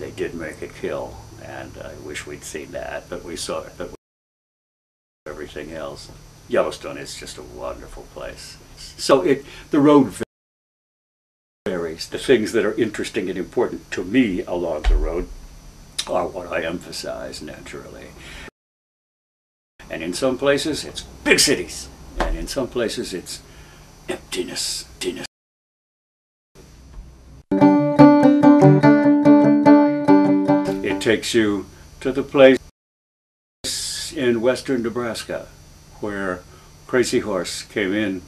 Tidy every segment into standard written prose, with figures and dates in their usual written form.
they did make it kill, and I wish we'd seen that, but we saw it. But everything else, Yellowstone is just a wonderful place. So the road varies. The things that are interesting and important to me along the road are what I emphasize naturally. And in some places it's big cities, and in some places it's emptiness. It takes you to the place in western Nebraska where Crazy Horse came in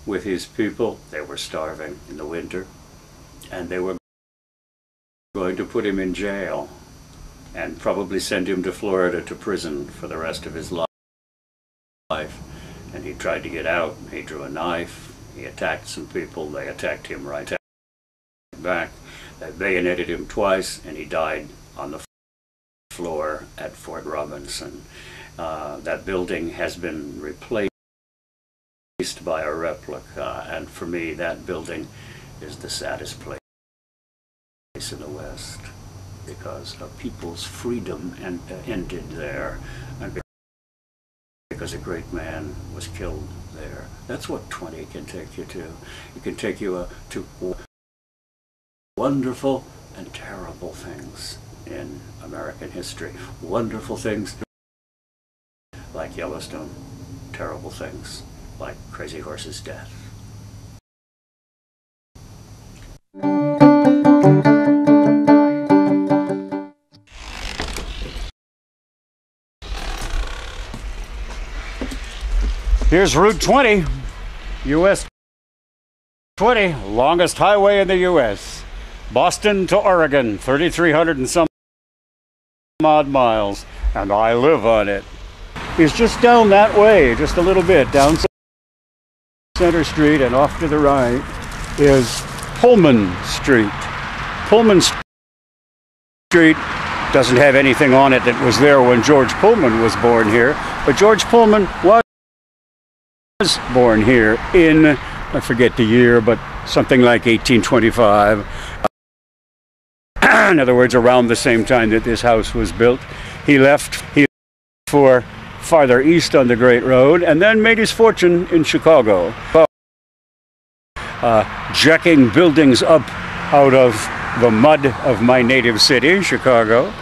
with his people. They were starving in the winter, and they were going to put him in jail and probably send him to Florida to prison for the rest of his life. And he tried to get out. He drew a knife. He attacked some people. They attacked him right back. They bayoneted him twice, and he died on the floor at Fort Robinson. That building has been replaced by a replica, and for me that building is the saddest place in the West, because a people's freedom ended there, and because a great man was killed there. That's what 20 can take you to. It can take you to wonderful and terrible things in American history. Wonderful things like Yellowstone, terrible things like Crazy Horse's death. Here's Route 20, US 20, longest highway in the US. Boston to Oregon, 3,300 and some odd miles, and I live on it. It's just down that way, just a little bit, down Center Street, and off to the right is Pullman Street. Pullman Street doesn't have anything on it that was there when George Pullman was born here, but George Pullman was born here in, I forget the year, but something like 1825. In other words, around the same time that this house was built. He left for farther east on the Great Road, and then made his fortune in Chicago, jacking buildings up out of the mud of my native city, Chicago,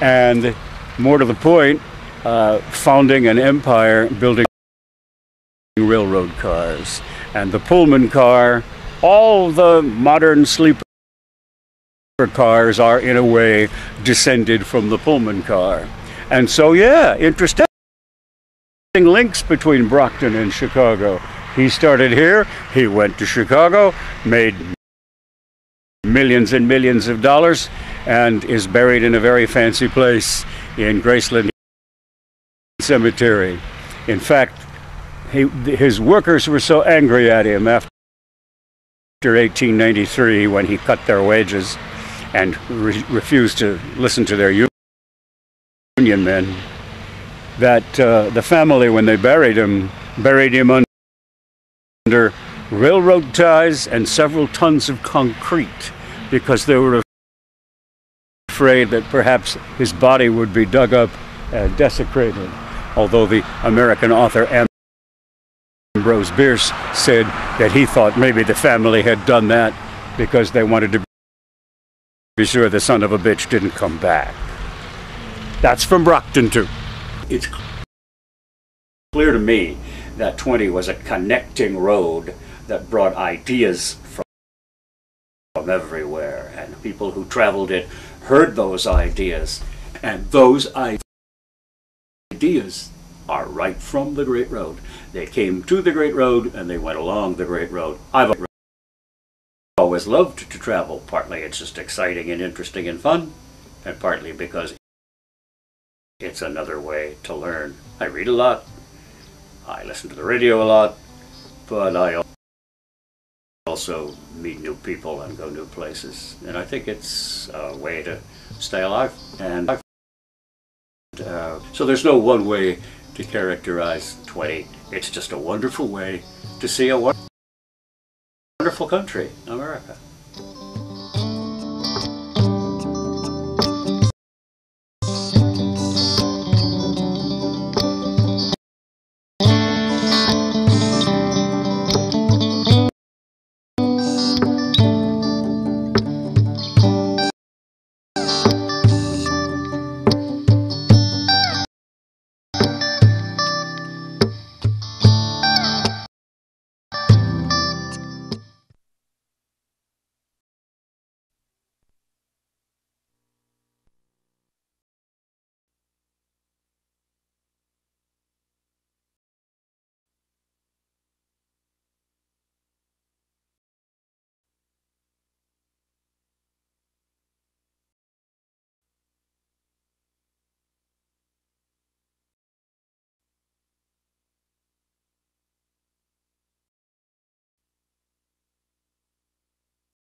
and more to the point, founding an empire building railroad cars. And the Pullman car, all the modern sleeper cars are in a way descended from the Pullman car. And so, yeah, interesting links between Brockton and Chicago. He started here, he went to Chicago, made millions and millions of dollars, and is buried in a very fancy place in Graceland Cemetery. In fact, his workers were so angry at him after 1893, when he cut their wages and refused to listen to their union men, that the family, when they buried him under railroad ties and several tons of concrete, because they were afraid that perhaps his body would be dug up and desecrated. Although the American author Ambrose Bierce said that he thought maybe the family had done that because they wanted to be sure the son of a bitch didn't come back. That's from Brockton too. It's clear to me that 20 was a connecting road that brought ideas from everywhere, and people who traveled it heard those ideas, and those ideas are right from the Great Road. They came to the Great Road and they went along the Great Road. I've always loved to travel. Partly it's just exciting and interesting and fun, and partly because it's another way to learn. I read a lot, I listen to the radio a lot, but I also meet new people and go new places. And I think it's a way to stay alive. And so there's no one way to characterize 20. It's just a wonderful way to see a wonderful country, America.